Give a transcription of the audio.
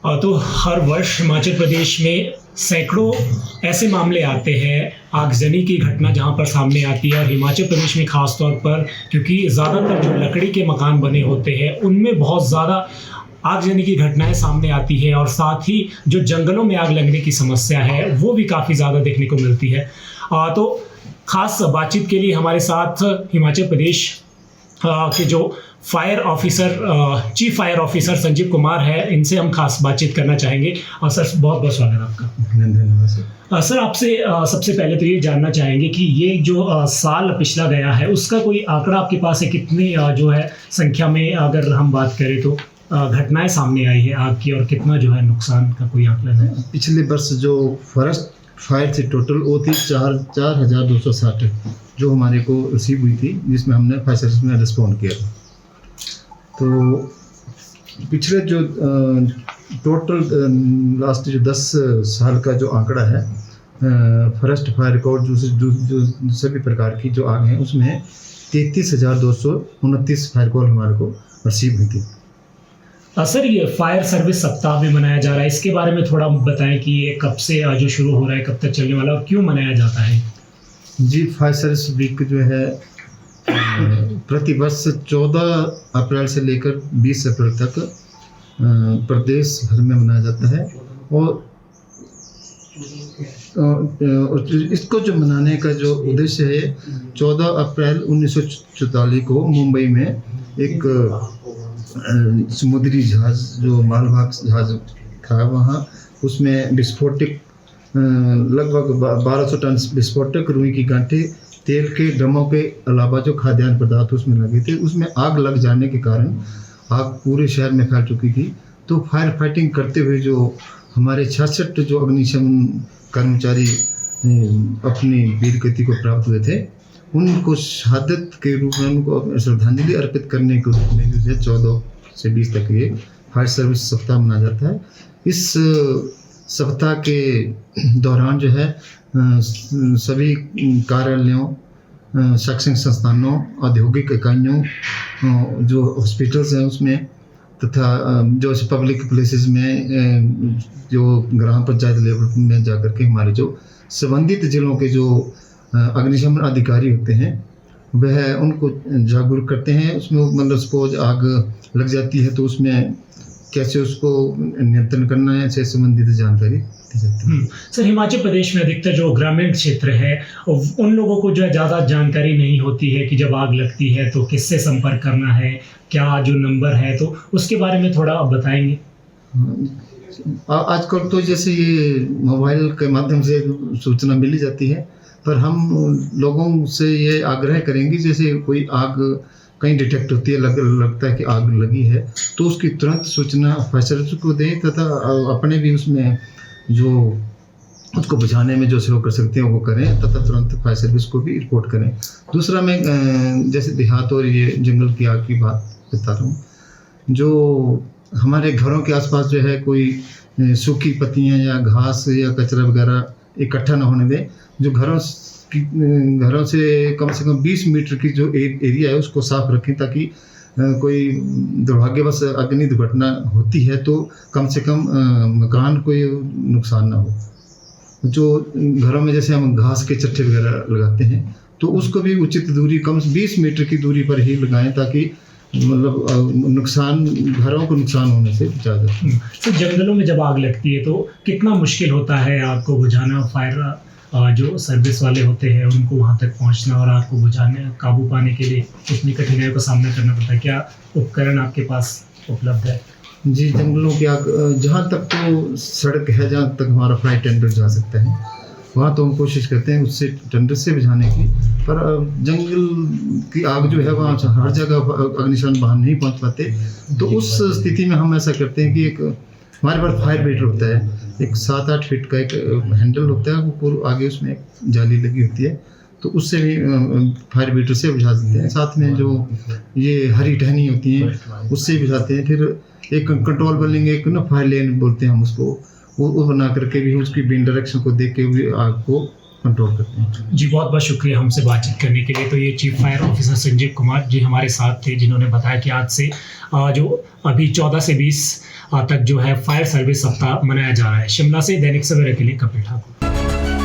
तो हर वर्ष हिमाचल प्रदेश में सैकड़ों ऐसे मामले आते हैं आगजनी की घटना जहां पर सामने आती है, और हिमाचल प्रदेश में ख़ास तौर पर क्योंकि ज़्यादातर जो लकड़ी के मकान बने होते हैं उनमें बहुत ज़्यादा आगजनी की घटनाएं सामने आती है, और साथ ही जो जंगलों में आग लगने की समस्या है वो भी काफ़ी ज़्यादा देखने को मिलती है। तो ख़ास बातचीत के लिए हमारे साथ हिमाचल प्रदेश के जो fire officer chief fire officer Sanjeev Kumar है, इनसे हम खास बातचीत करना चाहेंगे। और सर बहुत बहुत स्वागत है आपका। धन्यवाद सर। सर आपसे सबसे पहले तो ये जानना चाहेंगे कि ये जो साल पिछला गया है उसका कोई आंकड़ा आपके पास है, कितनी जो है संख्या में अगर हम बात करें तो घटनाएं सामने आई है आग की, और कितना जो है नुकसान का कोई आंकलन है? पिछले वर्ष जो फॉरेस्ट फायर थी टोटल वो थी 4,260 जो हमारे को रिसीव हुई थी, जिसमें हमने फायर सर्विस में रिस्पॉन्ड किया था। तो पिछले जो टोटल लास्ट जो 10 साल का जो आंकड़ा है फॉरेस्ट फायर रिकॉर्ड जो सभी प्रकार की जो आग हैं उसमें 33,229 फायर कॉल हमारे को रिसीव हुई थी। सर ये फायर सर्विस सप्ताह भी मनाया जा रहा है, इसके बारे में थोड़ा बताएं कि ये कब से जो शुरू हो रहा है, कब तक चलने वाला और क्यों मनाया जाता है? जी, फायर सर्विस वीक जो है प्रति वर्ष 14 अप्रैल से लेकर 20 अप्रैल तक प्रदेश भर में मनाया जाता है। और इसको जो मनाने का जो उद्देश्य है, 14 अप्रैल 1944 को मुंबई में एक समुद्री जहाज़ जो मालवाहक जहाज़ था वहाँ उसमें विस्फोटक लगभग 1200 टन विस्फोटक, रुई की गांठें, तेल के ड्रमों के अलावा जो खाद्यान्न पदार्थ उसमें लगे थे, उसमें आग लग जाने के कारण आग पूरे शहर में फैल चुकी थी। तो फायर फाइटिंग करते हुए जो हमारे 66 जो अग्निशमन कर्मचारी अपनी वीर गति को प्राप्त हुए थे, उनको शहादत के रूप में उनको श्रद्धांजलि अर्पित करने के रूप में जो है 14 से 20 तक ये फायर सर्विस सप्ताह मनाया जाता है। इस सप्ताह के दौरान जो है सभी कार्यालयों, शैक्षणिक संस्थानों, औद्योगिक इकाइयों, जो हॉस्पिटल्स हैं उसमें, तथा जो पब्लिक प्लेसेस में, जो ग्राम पंचायत लेवल में जाकर के हमारे जो संबंधित जिलों के जो अग्निशमन अधिकारी होते हैं वह उनको जागरूक करते हैं। उसमें मतलब सपोज आग लग जाती है तो उसमें कैसे उसको नियंत्रण करना है, इससे संबंधित जानकारी दी जाती है। सर हिमाचल प्रदेश में अधिकतर जो ग्रामीण क्षेत्र है उन लोगों को जो है ज़्यादा जानकारी नहीं होती है कि जब आग लगती है तो किससे संपर्क करना है, क्या जो नंबर है, तो उसके बारे में थोड़ा आप बताएंगे। आजकल तो जैसे ये मोबाइल के माध्यम से सूचना मिली जाती है, पर हम लोगों से ये आग्रह करेंगे जैसे कोई आग कहीं डिटेक्ट होती है, लगता है कि आग लगी है, तो उसकी तुरंत सूचना फायर सर्विस को दें, तथा अपने भी उसमें जो उसको बुझाने में जो सहयोग कर सकते हैं वो करें, तथा तुरंत फायर सर्विस को भी रिपोर्ट करें। दूसरा मैं जैसे देहात और ये जंगल की आग की बात बता रहा हूँ, जो हमारे घरों के आसपास जो है कोई सूखी पत्तियाँ या घास या कचरा वगैरह इकट्ठा ना होने दें। जो घरों से कम 20 मीटर की जो एरिया है उसको साफ रखें, ताकि कोई दुर्भाग्यवश अग्नि दुर्घटना होती है तो कम से कम मकान को नुकसान ना हो। जो घरों में जैसे हम घास के चट्टे वगैरह लगाते हैं तो उसको भी उचित दूरी, कम से 20 मीटर की दूरी पर ही लगाएं, ताकि मतलब नुकसान, घरों को नुकसान होने से बचा जाए। तो जंगलों में जब आग लगती है तो कितना मुश्किल होता है आग को बुझाना? फायर जो सर्विस वाले होते हैं उनको वहां तक पहुंचना और आग को बुझाने, काबू पाने के लिए कितनी कठिनाइयों का सामना करना पड़ता है? क्या उपकरण आपके पास उपलब्ध है? जी, जंगलों की आग जहाँ तक तो सड़क है, जहाँ तक हमारा फायर टेंडर जा सकता है वहाँ तो हम कोशिश करते हैं उससे टेंडर से बुझाने की, पर जंगल की आग जो है वहाँ हर जगह अग्निशमन वाहन नहीं पहुँच पाते। तो उस स्थिति में हम ऐसा करते हैं कि एक हमारे पास फायर ब्रिगेड होता है, एक 7-8 फीट का एक हैंडल होता है, वो पूरा आगे उसमें एक जाली लगी होती है, तो उससे भी फायर ब्रिगेड से बुझा देते हैं। साथ में जो ये हरी टहनी होती हैं उससे भी बुझाते हैं। फिर एक कंट्रोल बिल्डिंग, एक ना फायर लेन बोलते हैं हम उसको, वो बना करके भी उसकी विंड डायरेक्शन को देख के भी आग को कंट्रोल करते हैं। जी बहुत बहुत शुक्रिया हमसे बातचीत करने के लिए। तो ये chief fire officer Sanjeev Kumar ji हमारे साथ थे, जिन्होंने बताया कि आज से जो अभी 14 से 20 तक जो है फायर सर्विस सप्ताह मनाया जा रहा है। शिमला से दैनिक सवेरा के लिए कपिल ठाकुर।